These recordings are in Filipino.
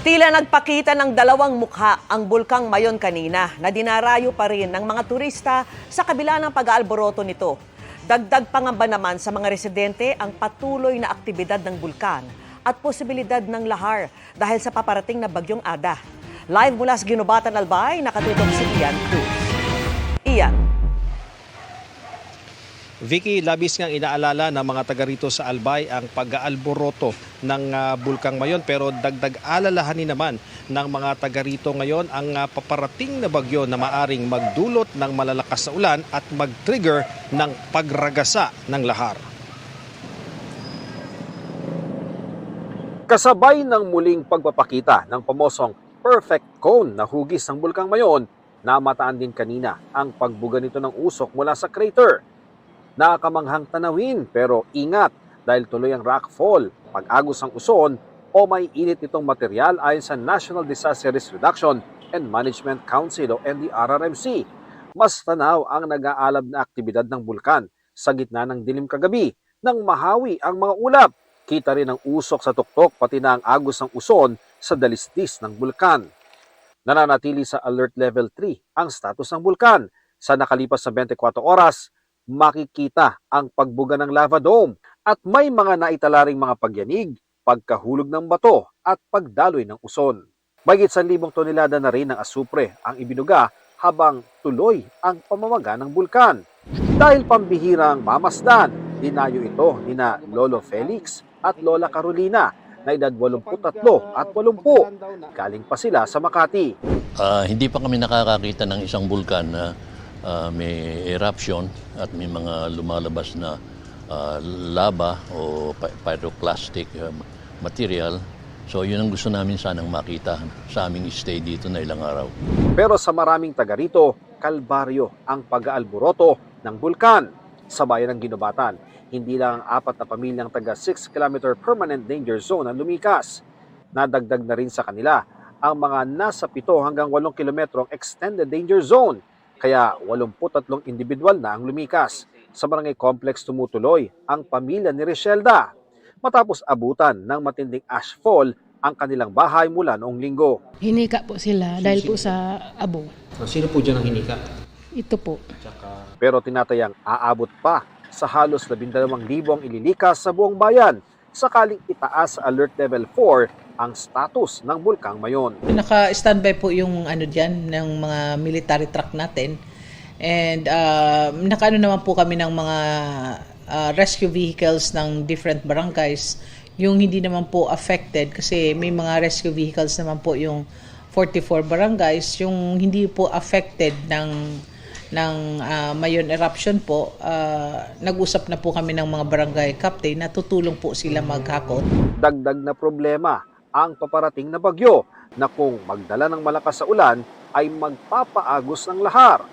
Tila nagpakita ng dalawang mukha ang Bulkang Mayon kanina na dinarayo pa rin ng mga turista sa kabila ng pag-aalboroto nito. Dagdag pangamba naman sa mga residente ang patuloy na aktibidad ng bulkan at posibilidad ng lahar dahil sa paparating na bagyong Ada. Live mula sa Ginobatan, Albay, nakatutok si Ian Cruz. Ian. Vicky, labis ngang inaalala ng mga taga rito sa Albay ang pag-aalboroto ng Bulkang Mayon, pero dagdag alalahanin naman ng mga taga rito ngayon ang paparating na bagyo na maaring magdulot ng malalakas na ulan at mag-trigger ng pagragasa ng lahar. Kasabay ng muling pagpapakita ng pamosong perfect cone na hugis ng Bulkang Mayon, namataan din kanina ang pagbuga nito ng usok mula sa crater. Nakakamanghang tanawin pero ingat dahil tuloy ang rockfall, pag-agos ng uson o may init itong material ayon sa National Disaster Risk Reduction and Management Council o NDRRMC. Mas tanaw ang nag-aalab na aktibidad ng bulkan sa gitna ng dilim kagabi nang mahawi ang mga ulap. Kita rin ang usok sa tuktok pati na ang agos ng uson sa dalisdis ng bulkan. Nananatili sa Alert Level 3 ang status ng bulkan. Sa nakalipas na 24 oras, makikita ang pagbuga ng lava dome at may mga naitalaring mga pagyanig, pagkahulog ng bato at pagdaloy ng uson. Mahigit 1,000 tonelada na rin ng asupre ang ibinuga habang tuloy ang pamamaga ng bulkan. Dahil pambihirang mamasdan, dinayo ito nina Lolo Felix at Lola Carolina na edad 83 at 80. Galing pa sila sa Makati. Hindi pa kami nakakakita ng isang bulkan na may eruption at may mga lumalabas na lava o pyroclastic material. So yun ang gusto namin sanang makita sa aming stay dito na ilang araw. Pero sa maraming taga rito, kalbaryo ang pag-aalboroto ng bulkan. Sa bayan ng Ginobatan, hindi lang ang 4 na pamilyang taga 6-kilometer permanent danger zone ang lumikas. Nadagdag na rin sa kanila ang mga nasa 7 hanggang 8 kilometrong extended danger zone. Kaya 83 individual na ang lumikas. Sa barangay complex tumutuloy ang pamilya ni Rishelda matapos abutan ng matinding ashfall ang kanilang bahay mula noong linggo. Hinika po sila dahil po sa abo. Sino po dyan ang hinika? Ito po. Pero tinatayang aabot pa sa halos 12,000 ang ililikas sa buong bayan sakaling itaas sa Alert Level 4 ang status ng Bulkang Mayon. Naka-standby po yung diyan ng mga military truck natin. And nakaano naman po kami ng mga rescue vehicles ng different barangays. Yung hindi naman po affected kasi may mga rescue vehicles naman po yung 44 barangays. Yung hindi po affected ng Mayon eruption po, nag-usap na po kami ng mga barangay captain na tutulong po sila maghakot. Dagdag na problema ang paparating na bagyo na kung magdala ng malakas sa ulan ay magpapaagos ng lahar.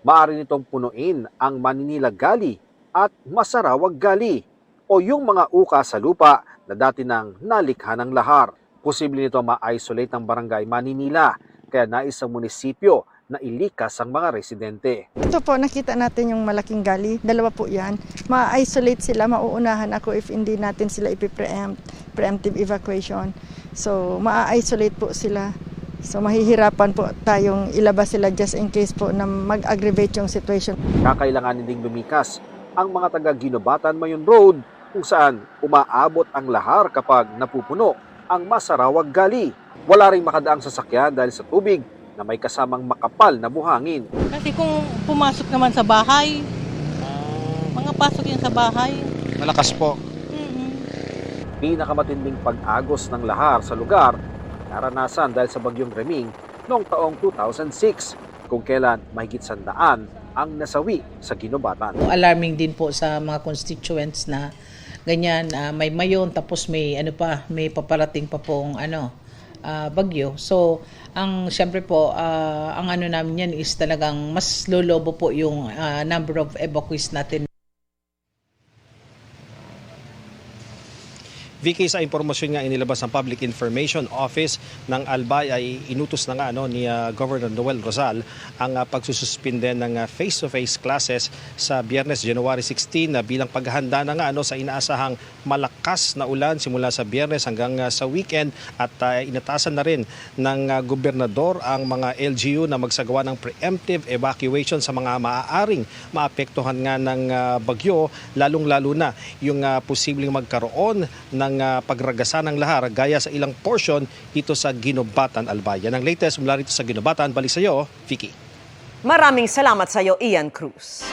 Maaari nitong punuin ang Maninila Gali at Masarawag Gali o yung mga uka sa lupa na dati nang nalikha ng lahar. Posible nito ma-isolate ng barangay Maninila kaya nais ang munisipyo na ilikas ang mga residente. Ito po, nakita natin yung malaking gali. 2 po yan. Ma-isolate sila, mauunahan ako if hindi natin sila preemptive evacuation. So, ma-isolate po sila. So, mahihirapan po tayong ilabas sila just in case po na mag-aggravate yung situation. Kakailanganin ding lumikas ang mga taga Ginobatan Mayon Road kung saan umaabot ang lahar kapag napupuno ang Masarawag Gali. Wala ring makadaang sasakyan dahil sa tubig na may kasamang makapal na buhangin. Kasi kung pumasok naman sa bahay, mga pasok yan sa bahay. Malakas po. Pinakamatinding pag-agos ng lahar sa lugar, naranasan dahil sa bagyong Reming noong taong 2006, kung kailan mahigit 100 ang nasawi sa Ginobatan. Alarming din po sa mga constituents na ganyan, may Mayon tapos may may paparating pa pong bagyo. So, siyempre po, ang namin yan is talagang mas lolobo po yung number of evacuees natin. Vicky, sa impormasyon nga inilabas ng Public Information Office ng Albay ay inutos na nga ni Governor Noel Rosal ang pagsususpinde ng face-to-face classes sa Biyernes, January 16 bilang paghahanda na nga sa inaasahang malakas na ulan simula sa Biyernes hanggang sa weekend at inatasan na rin ng gobernador ang mga LGU na magsagawa ng preemptive evacuation sa mga maaaring maapektuhan nga ng bagyo, lalong-lalo na yung posibleng magkaroon ng pagragasa ng lahar gaya sa ilang portion dito sa Ginobatan, Albay. Yan ang latest mula rito sa Ginobatan. Balik sa iyo, Vicky. Maraming salamat sa iyo, Ian Cruz.